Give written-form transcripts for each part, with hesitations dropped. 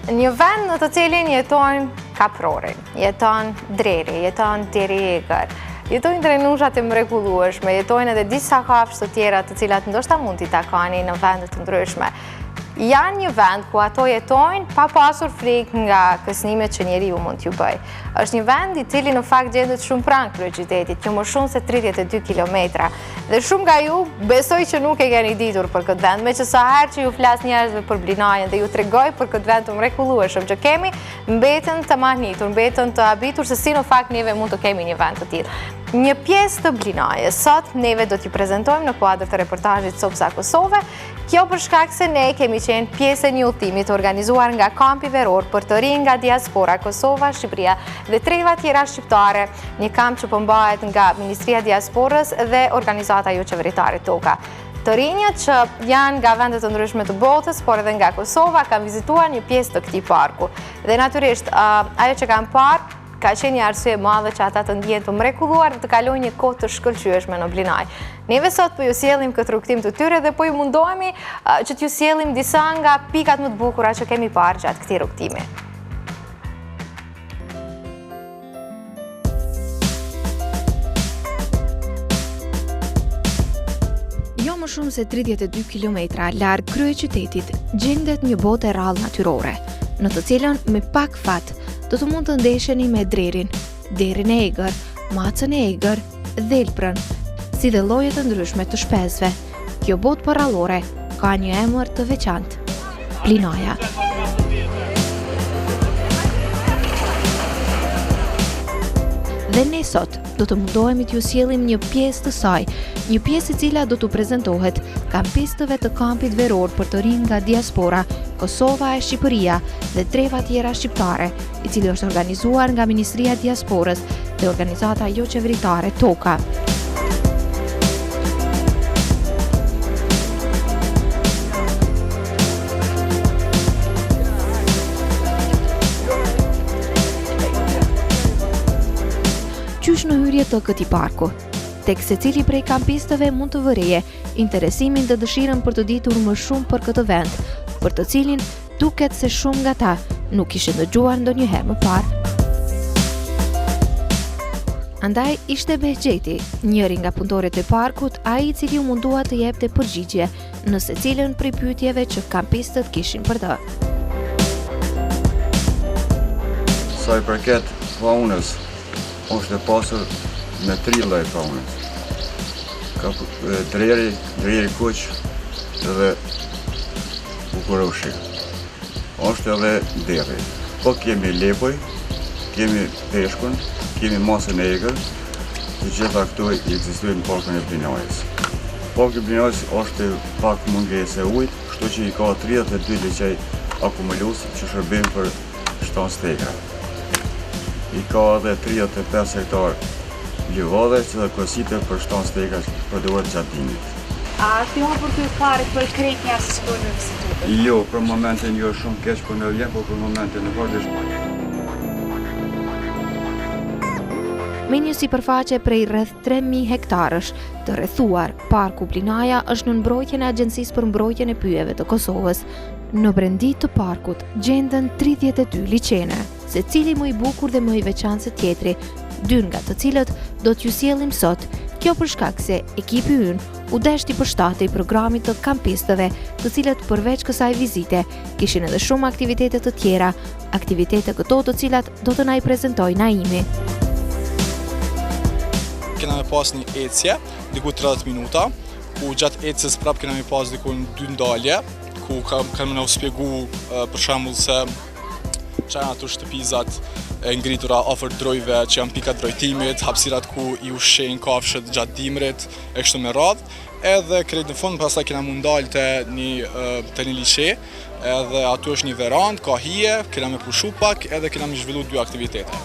Një vend në të cilin jetojnë kaprorin, jeton dreri, jeton deri egar, jetojnë drenushat e mrekullueshme, jetojnë edhe disa kafshë të tjera të cilat ndoshta mund t'i takani në vendet të ndryshme. Janë një vend ku ato jetojnë pa pasur frikë nga kësnimet që njeriu mund t'ju bëj. Është një vend i cili në fakt gjendet shumë pranë kryeqytetit, që më shumë se 32 kilometra. Dhe shumë nga ju besoj që nuk e keni ditur për këtë vend, me që sa herë që ju flas njerëzve për Blinajën dhe ju tregoj për këtë vend të mrekullueshëm që kemi, mbeten të mahnitur, mbeten të habitur se si në fakt neve mund të kemi një vend të tillë. Një pjesë të Blinajës sot neve do t'ju prezantojmë në kuadër të reportazhit Copsa Kosove. Kjo për shkak se ne kemi qenë pjesë e një udhëtimi të organizuar nga kampi veror për të rinj nga diaspora Kosova, Shqipëria dhe treva tjera shqiptare, një kamp që përmbahet nga Ministria e Diasporës dhe organizata jo qeveritare Toka. Të rinjët që janë nga vendet të ndryshme të botës, por edhe nga Kosova, kanë vizituar një pjesë të këtij parku. Dhe natyrisht, ajo që kanë parë ka qenë një arsye madhe që ata të ndjenë të mrekulluar dhe të kalojnë një kohë të shkëlqyeshme në Blinaj. Neve sot po ju sjellim këtë rrugtim të tyre dhe po ju mundohemi që t'ju sjellim disa nga pikat më të bukura që kemi parë gjatë këtij rrugtimi. Jo më shumë se 32 kilometra larg kryeqytetit gjendet një botë e rrallë natyrore, në të cilën me pak fat do të mund të ndesheni me drerin, derin e egër, macën e egër, dhelprën, si dhe lloje të ndryshme të shpesve. Kjo botë parallore ka një emër të veçantë: Blinaja. Dhe ne sot do të mundohemi t'ju sjellim një pjesë të saj, një pjesë e cila do t'u prezantohet kampistëve të kampit veror për të rinj nga diaspora, Kosova e Shqipëria dhe treva tjera shqiptare, i cili është organizuar nga Ministria e Diasporës dhe organizata jo qeveritare Toka. Qysh në hyrje të këtij parku? Tek secili prej kampistëve mund të vëreje interesimin dhe dëshirën për të ditur më shumë për këtë vend, për të cilin duket se shumë nga ta nuk ishin dëgjuar ndonjëherë më parë. Andaj ishte Behgjeti, njëri nga punëtorët e parkut, ai i cili u mundua të jepte përgjigje në secilën prej pyetjeve që kampistët kishin për të. Sa i përket faunës, është e pasur me 3 lloje faunës. Ka dreri kuq dhe kukurushi. Është edhe derri. Po kemi lepoj, kemi peshkun, kemi masën e egër, të gjitha këto ekzistojnë në parkun e Blinajës. Parku i Blinajës është pak mungesë e ujit, kështu që i ka 32 liçej akumulues që shërbejnë për shtancë stegra. I ka edhe 35 hektar livade që dhe kosite për shtancë stegra që përdoret gjatë dimrit. A fillon për të parë për kretja se s'do në vizituar? Jo, për momentin jo shumë keq për në vjen, por për momentin në vazhdim. Me një sipërfaqe prej rreth 3000 hektarësh të rrethuar, parku Blinaja është në mbrojtjen e Agjencisë për mbrojtjen e pyjeve të Kosovës. Në brendi të parkut gjenden 32 liçene, secili më i bukur dhe më i veçantë se tjetri, 2 nga të cilët do t'ju sjellim sot. Kjo për shkak se ekipi ynë u deshti përshtatej programit të kampistëve, të cilët përveç kësaj vizite kishin edhe shumë aktivitete të tjera, aktivitete këto të cilat do të na i prezantoj Naimi. Kena me pas një ecje, diku 30 minuta, ku gjatë ecjes prap kena me pas diku 2 ndalje, ku kanë më shpjegu për shembull se çfarë ato shtëpizat e ngritura afër drojve që janë pika drojtimit, hapësirat ku i ushqejnë kafshët gjatë dimrit e kështu me radhë. Edhe krejt në fund pastaj kena mund dalë te një liçe, edhe aty është një verandë, ka hije, kena me pushu pak, edhe kena me zhvillu 2 aktivitete.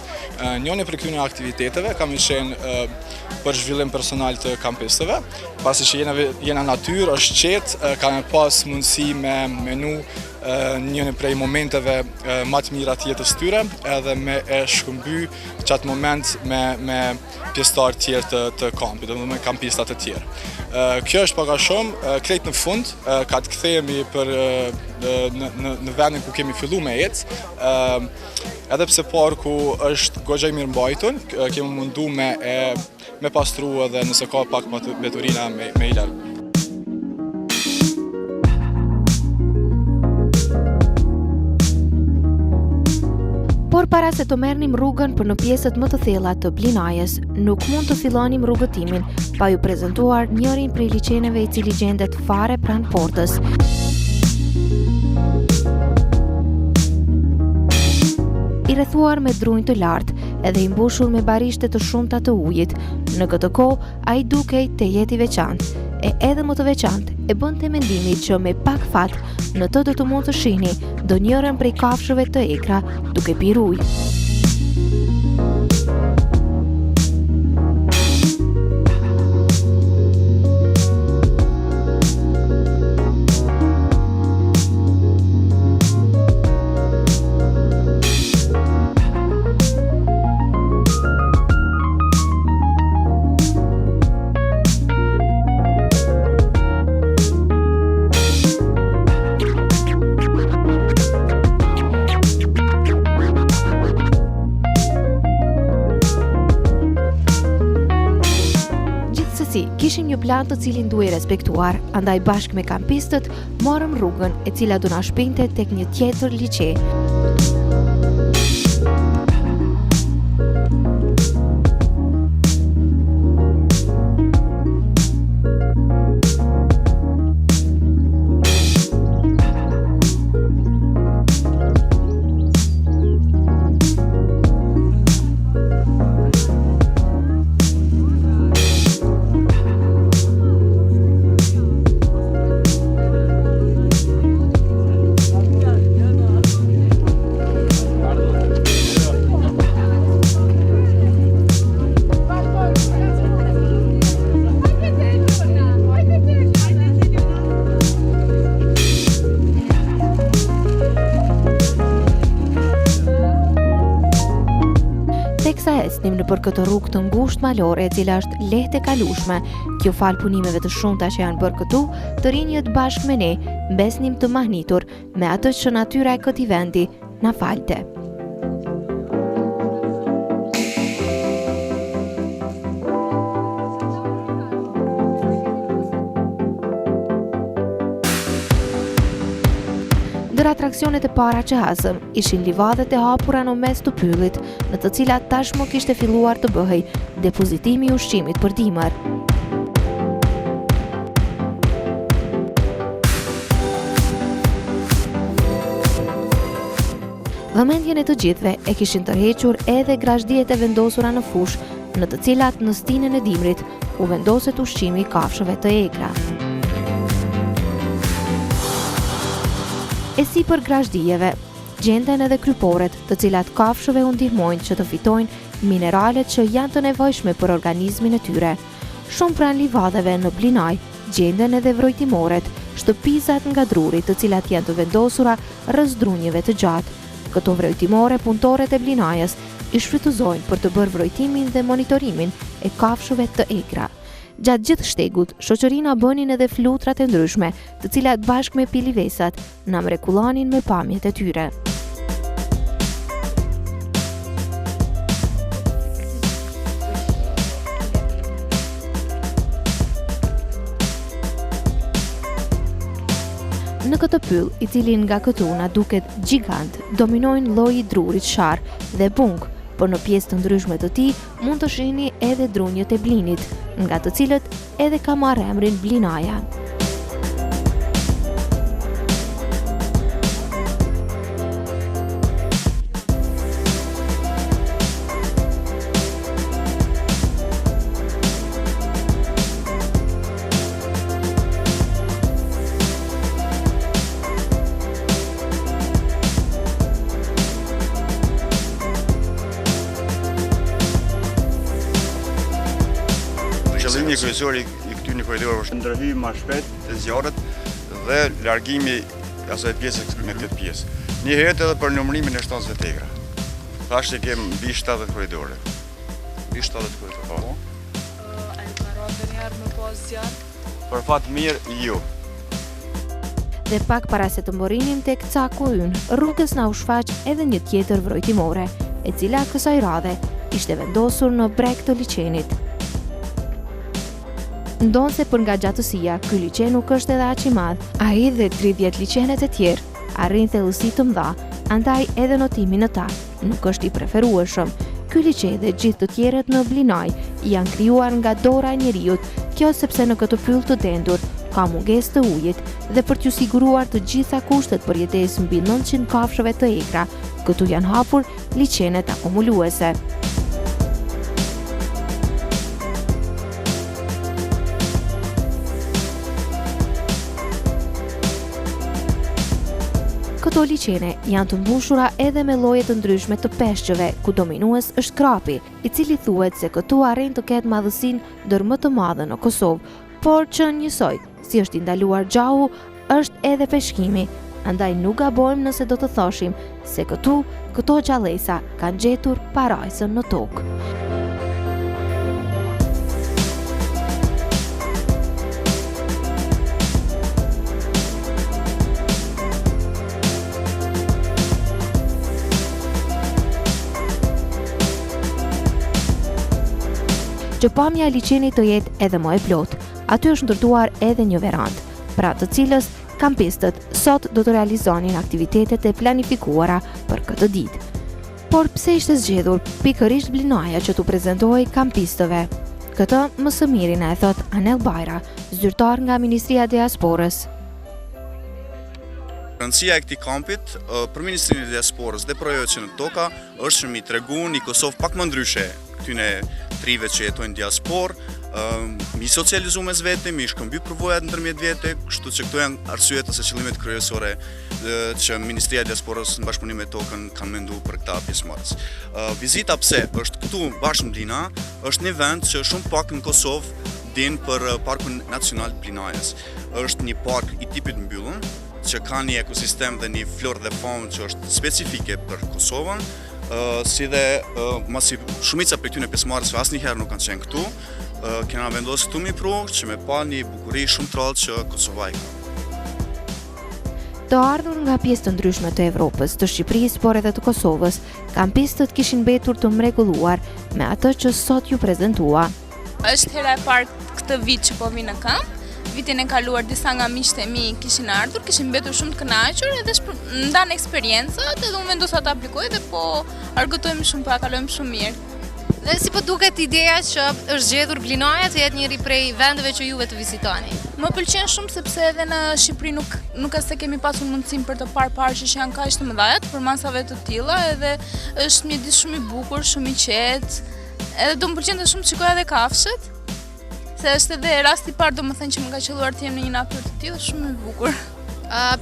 Njëri prej këtyre aktiviteteve ka me qenë për zhvillim personal të kampistëve, pasi që jena natyrë, është qetë, ka me pas mundësi me menu njën prej momenteve më të mira të jetës tyre, edhe me e shkëmby qatë moment me pjesëtarë tjerë të kampit, dhe me kampistat e tjerë. Kjo është paka shumë, krejt në fund, ka të kthehemi në vendin ku kemi fillu me jetë, edhe pse parku është goxha i mirë mbajtur, kemi mundu me pastru edhe nëse ka pak veturina me i largu. Por para se të merrnim rrugën për në pjesët më të thella të Blinajës, nuk mund të fillonim rrugëtimin pa ju prezantuar njërin prej liçeneve i cili gjendet fare pranë portës. I rrethuar me drunjë të lartë edhe i mbushur me barishte të shumta të ujit, në këtë kohë ai dukej të jetë i veçantë, e edhe më të veçantë e bënte mendimin që me pak fat në të do të mund të shihni ndonjërin prej kafshëve të ekra duke pirë ujë. Kishim një plan të cilin duhej respektuar, andaj bashkë me kampistët morëm rrugën e cila do na shpinte tek një tjetër liçe. Teksa ecnim nëpër këtë rrugë të ngushtë malore e cila është lehtë e kalueshme, kjo fal punimeve të shumta që janë bërë këtu, të rinjët bashkë me ne mbesnim të mahnitur me atë që natyra e këtij vendi na falte. Ndër atraksionet e para që hasëm ishin livadët e hapura në mes të pyllit, në të cilat tashmë kishte filluar të bëhej depozitimi i ushqimit për dimër. Vëmendjen e të gjithëve e kishin tërhequr edhe grazhdiet e vendosura në fush, në të cilat në stinën e dimrit u vendoset ushqimi i kafshëve të egra. E si për grazhdijeve, gjenden edhe kryporet, të cilat kafshëve u ndihmojnë që të fitojnë mineralet që janë të nevojshme për organizmin e tyre. Shumë pranë livadeve në Blinaj gjenden edhe vrojtimoret, shtëpizat nga druri, të cilat janë të vendosura rreth drunjeve të gjatë. Këto vrojtimore punëtorët e Blinajës i shfrytëzojnë për të bërë vrojtimin dhe monitorimin e kafshëve të egra. Gjatë gjithë shtegut, shoqërina bënin edhe flutrat e ndryshme, të cilat bashkë me pilivesat na mrekullonin me pamjet e tyre. Në këtë pyll, i cili nga këtu na duket gjigant, dominojnë lloji i drurit shar dhe bung, por në pjesë të ndryshme të tij mund të shihni edhe drunjët e Blinit, nga të cilët edhe ka marrë emrin Blinaja. Qëllimi kryesor i këtyre korridorëve është ndërhyrje më shpejt të zjarrit dhe largimi asaj pjesës me këtë pjesë. Një herë edhe për numërimin e shtancëve të egra. Tash e kem mbi 70 korridore. Mbi 70 korridore. Po. A e ka rënë ndonjëherë me pas zjarr? Për fat mirë, jo. Dhe pak para se të mborinin tek caku ynë, rrugës na u shfaq edhe një tjetër vrojtimore, e cila kësaj radhe ishte vendosur në breg të liçenit. Ndonse për nga gjatësia, ky liçen nuk është edhe aq i madh, ai dhe 30 liçenet e tjerë arrin thellësi të mëdha, andaj edhe notimi në ta nuk është i preferueshëm. Ky liçe dhe gjithë të tjerët në Blinaj janë krijuar nga dora e njeriut, kjo sepse në këtë pyll të dendur ka mungesë të ujit dhe për t'ju siguruar të gjitha kushtet për jetesë mbi 900 kafshëve të egra, këtu janë hapur liçenet akumuluese. Këto liçene janë të mbushura edhe me lloje të ndryshme të peshqeve, ku dominues është krapi, i cili thuhet se këtu arrin të ketë madhësinë ndër më të madhe në Kosovë, por që njësoj, si është i ndaluar gjahu, është edhe peshkimi, andaj nuk gabojmë nëse do të thoshim se këto gjallësa kanë gjetur parajsën në tokë. Që pamja e liçenit të jetë edhe më e plotë. Aty është ndërtuar edhe një verandë, pra të cilës kampistët sot do të realizonin aktivitetet e planifikuara për këtë ditë. Por pse ishte zgjedhur pikërisht Blinaja që t'u prezantohej kampistëve? Këtë më së miri na e thot Anel Bajra, zyrtar nga Ministria e Diasporës. Rëndësia e këtij kampit për Ministrinë e Diasporës dhe projeve që në toka është që mi tregu një Kosovë pak më ndryshe këtyne trive që jetojnë diasporë, mi socializu mes vete, mi shkëmby përvojat ndërmjet vete, kështu që këto janë arsyet ose qëllimet kryesore që Ministria e Diasporës në bashkëpunim me tokën kanë menduar për këta pjesëmarrës. Vizita pse është këtu bashkë në Blina, është një vend që shumë pak në Kosovë din për Parkun Nacional Blinajës. Është një park i tipit mbyllur, që ka një ekosistem dhe një florë dhe faunë që është specifike për Kosovën, si dhe masi shumica për këtyne pjesëmarrësve asnjëherë nuk kanë qenë këtu, kena vendosur këtu mi pru që me pa një bukuri shumë të rrallë që Kosova i ka. Të ardhur nga pjesë të ndryshme të Evropës, të Shqipërisë, por edhe të Kosovës, kampistët kishin mbetur të mrekulluar me atë që sot ju prezantua. Është hera e parë këtë vit që po vi në kamp. Vitin e kaluar disa nga miqtë e mi kishin ardhur, kishin mbetur shumë të kënaqur edhe ndan eksperiencat, edhe unë vendosa të aplikoj dhe po argëtojmë shumë, po kalojmë shumë mirë. Dhe si po duket ideja që është zgjedhur Blinaja të jetë njëri prej vendeve që juve të vizitoni? Më pëlqen shumë sepse edhe në Shqipëri nuk as se kemi pasur mundësinë për të parë parqe që janë kaq të mëdha për masave të tilla, edhe është një ditë shumë i bukur, shumë i qetë. Edhe do më pëlqente shumë të shikoj edhe kafshët. Se është edhe rasti i parë, domethënë që më ka qelluar të jem në një natyrë të tillë, shumë e bukur.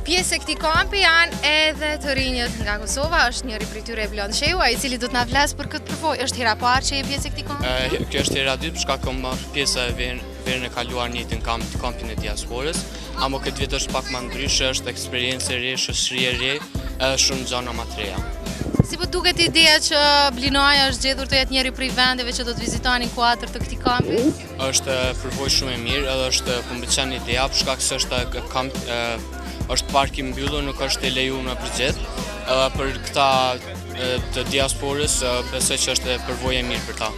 Pjesë e këtij kampi janë edhe të rinjët nga Kosova, është njëri prej tyre Blond Shehu, i cili do të na flasë për këtë përvojë. Është hera parë që je pjesë e këtij kampi? Kjo është hera dytë, për shkak kam marrë pjesë verën e kaluar në njëjtin kampin e diasporës, ama këtë vit është pak më ndryshe, është eksperiencë e re, shoqëri e re, edhe shumë gjëra më të reja. Si po duket ideja që Blinaja është zgjedhur të jetë njëri prej vendeve që do të vizitoni kuadër të këtij kampi? Është përvojë shumë e mirë, edhe është po më pëlqen ideja për shkak se është park i mbyllur, nuk është e lejuar në përgjithë. Edhe për këta të diasporës besoj që është përvojë e mirë për ta.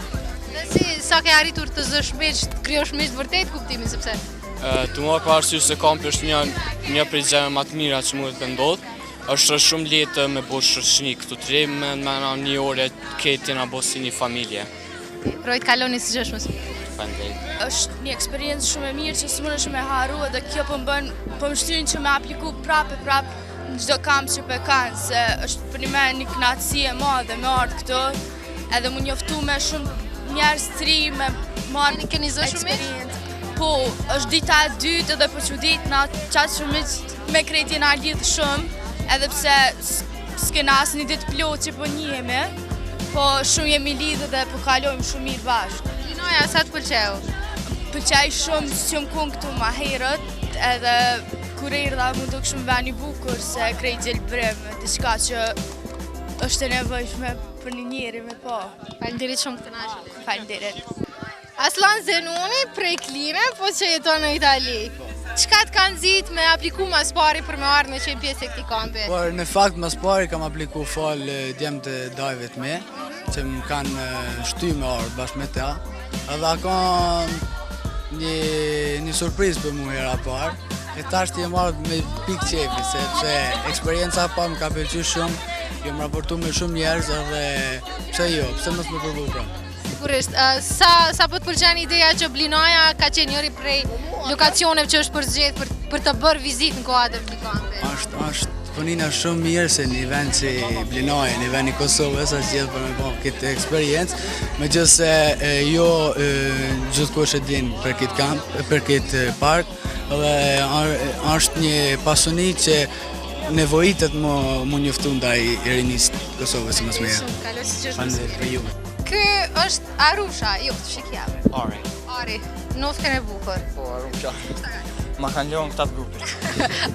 Dhe si sa ke arritur të zësh miq, të krijosh miq vërtet kuptimin sepse? Të marr parasysh se kampi është një prej gjërave më të mira që mund të ndodh. Është shumë lehtë me bosh shoqëni këtu të re, me një orë këtë na bosh si një familje. Rojt kaloni si gjësh më së miri. Faleminderit. Është një eksperiencë shumë e mirë që s'mundesh me harru, edhe kjo po më shtyn që me apliku prapë në çdo kamp që po kanë, se është për një kënaqësi e madhe me ardh këtu, edhe më njoftu me shumë njerëz të ri, me marrë keni zë shumë eksperiencë. Po, është dita e dytë edhe për çuditë na çaq shumë me kretin na lidh shumë. Edhe pse s'kena asë një ditë plot që po njihemi, po shumë jemi lidhë dhe po kalojmë shumë mirë bashkë. Blinaja, sa të pëlqeu? Pëlqej shumë që më këtu ma herët, edhe kur erdha mu duk shumë vend I bukur se krejt gjelbrim, diçka që është e nevojshme për një njeri me po. Faleminderit shumë të kënaqur. Faleminderit. Aslan Zenuni prej Kline, po që jeton në Itali. Çka të kanë nxit me apliku mas pari për me ardhur me qenë pjesë e këtij kampi? Por në fakt mas pari kam apliku fal djemt e dajve të me, që më kanë shty me ardhur bashkë me ta. Edhe ka një surprizë për mua hera parë. E tash ti jam ardhur me pikë qefi, sepse eksperienca pa më ka pëlqyer shumë. Jam raportuar me shumë njerëz edhe pse mos më provu pra. Sigurisht, sa po të pëlqen ideja që Blinaja ka qenë njëri prej lokacioneve që është përzgjedh për të bërë vizitë në kuadër të kampit. Është punina shumë mirë se një vend si Blinaja, një vend I Kosovës, është gjithë për me po këtë eksperiencë, megjithëse jo gjithkush e din për këtë kamp, për këtë park, dhe është një pasuni që nevojitet mu njoftu ndaj rinisë Kosovës si mësë mirë. Kaloj si që është Faleminderit për ju. Ky është Arusha, jo të shikjave. Ari, nofkën e bukur. Po, Arusha. Ma kanë lënë këta të grupit.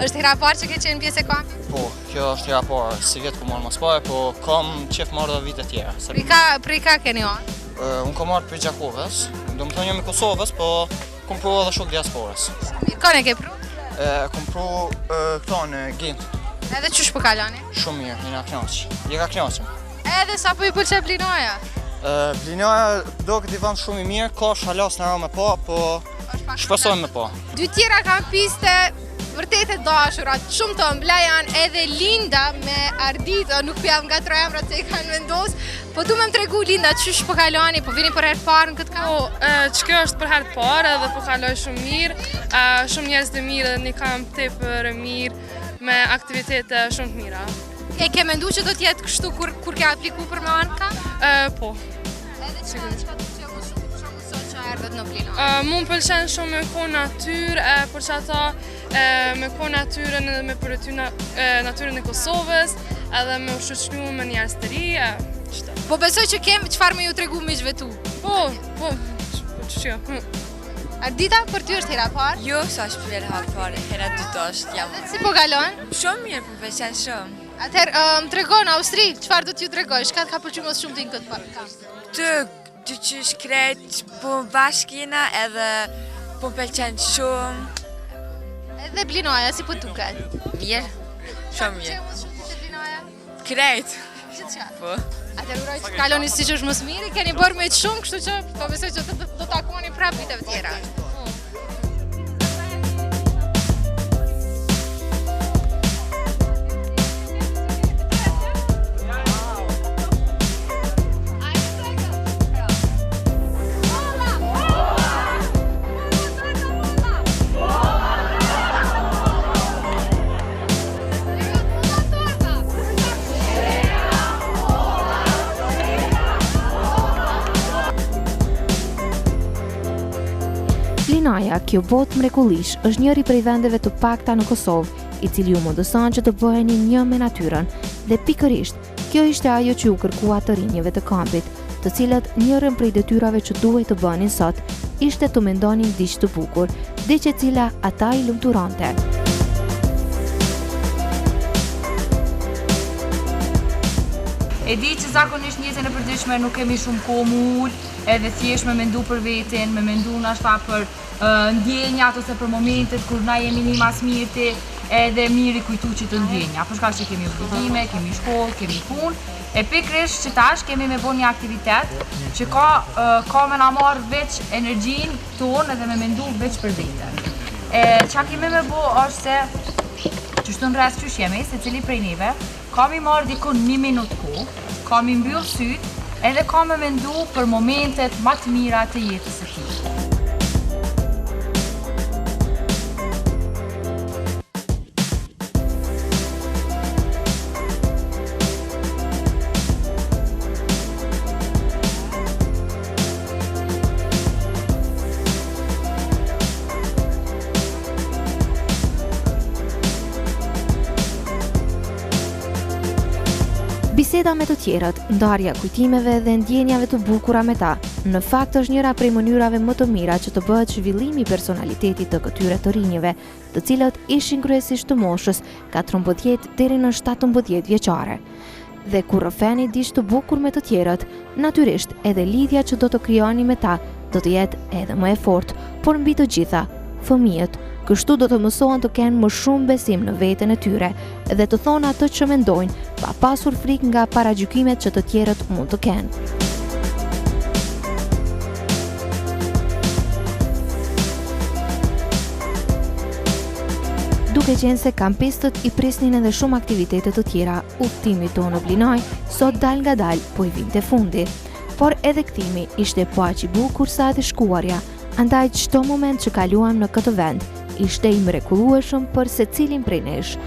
Është hera parë që ke qenë pjesë e kampit? Po, kjo është hera parë, si vjetë ku marrë mas pare, po kam qef marrë dhe vite tjera. Prej ka keni ardhur? Unë kam marrë për Gjakovës, do më thonë jam I Kosovës, po kom pru edhe shok diasporës. Kone ke pru? Kom pru këta në Gent. Edhe qysh po kaloni? Shumë mirë, një nga knaqë. Je ka knaqëm. Edhe sa po I pëlqej Blinaja? Blinaja do këtë I vend shumë I mirë, ka shalas në ra me pa, po shpresojmë me pa. Dy tjera kanë piste vërtet e dashura, shumë të ëmbla janë, edhe Linda me Ardita, nuk po jam nga tre emrat se I kanë vendos, po du me më tregu Linda, qysh po kaloni, po vini për herë të parë në këtë kamp? Po, që kjo është për herë të parë edhe po kaloj shumë mirë, shumë njerëz të mirë dhe një kamp tepër mirë me aktivitete shumë të mira. E ke mendu që do t'jetë kështu kur ke apliku për me anë kamp? Po. Edhe që ka të që më shumë për shumë sot që erdhët në Blinaja? Mu më pëlqen shumë me ko natyrë, për që ata me ko natyrën edhe me përëty natyrën e Kosovës, edhe me u shoqëru me njerëz të ri. Po besoj që kem çfarë me ju tregu miqve tu? Po, që. Ardita, për ty është hera parë? Jo, sa është për hera parë, hera dytë është jam. Si po kalon? Shumë mirë, po pëlqen shumë. Atëherë, më tregon Austri, çfarë do t'ju tregoj? Çka ka pëlqyer më shumë ti në këtë kamp? Të qysh krejt, po bashkë jena edhe po pëlqen shumë. Edhe Blinaja, si po duket? Mirë, shumë mirë. Çfarë më shumë të Blinaja? Krejt. Gjithçka. Po. Atëherë uroj që kaloni siç është më së miri, keni bërë me shumë, kështu që po besoj që do takoni prapë viteve tjera. Blinaja, kjo botë mrekullish, është njëri prej vendeve të pakta në Kosovë, I cili ju mundoson që të bëheni një me natyrën, dhe pikërisht, kjo ishte ajo që ju kërkua të rinjeve të kampit, të cilët njërën prej detyrave që duhet të bënin sot, ishte të mendonin diçtë të bukur, diçtë e cila ata I lumturante. E di që zakonisht njëtën e përditshme nuk kemi shumë kohë më ullë, edhe thjesht me mendu për vetin, me mendu nashta për ndjenjat ose për momentet kur na jemi një mas mirëti, edhe mirë I kujtu që të ndjenja. Për shkak që kemi obligime, kemi shkollë, kemi punë, e pikërisht që tash kemi me bo një aktivitet që ka me na marrë veç energjin tonë edhe me mendu veç për veten. Qa kemi me bo është se që shtu në rreth që jemi, se cili prej neve, kam I marrë dikun 1 minutë kohë, kam I mbyllë sytë, edhe kam me mendu për momentet më të mira të jetës së tij. Biseda me të tjerët, ndarja kujtimeve dhe ndjenjave të bukura me ta, në fakt është njëra prej mënyrave më të mira që të bëhet zhvillimi i personalitetit të këtyre të rinjëve, të cilët ishin kryesisht të moshës 14 deri në 17 vjeçare. Dhe kur rrëfeni diç të bukur me të tjerët, natyrisht edhe lidhja që do të krijoni me ta do të jetë edhe më e fortë, por mbi të gjitha, fëmijët kështu do të mësohen të kenë më shumë besim në veten e tyre dhe të thonë atë që mendojnë, pa pasur frikë nga paragjykimet që të tjerët mund të kenë. Duke qenë se kampistët i prisnin edhe shumë aktivitete të tjera, udhtimi tonë në Blinaj sot dal nga dal po i vinte fundi. Por edhe kthimi ishte po aq i bukur sa edhe shkuarja, andaj çdo moment që kaluam në këtë vend ishte i mrekullueshëm për secilin prej nesh.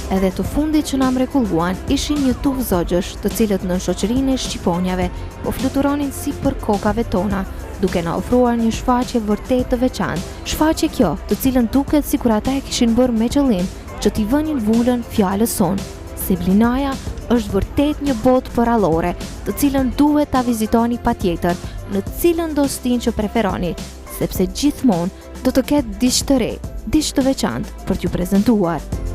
Edhe të fundit që na mrekulluan ishin një tuf zogjësh, të cilët në shoqërinë e shqiponjave po fluturonin si për kokave tona, duke na ofruar një shfaqje vërtet të veçantë. Shfaqje kjo, të cilën duket sikur ata e kishin bërë me qëllim që t'i vënin vulën fjalës sonë, se Blinaja është vërtet një botë përrallore, të cilën duhet ta vizitoni patjetër, në cilën do stinë që preferoni, sepse gjithmonë do të ketë diçtë të re, diçtë të veçantë për t'ju prezantuar.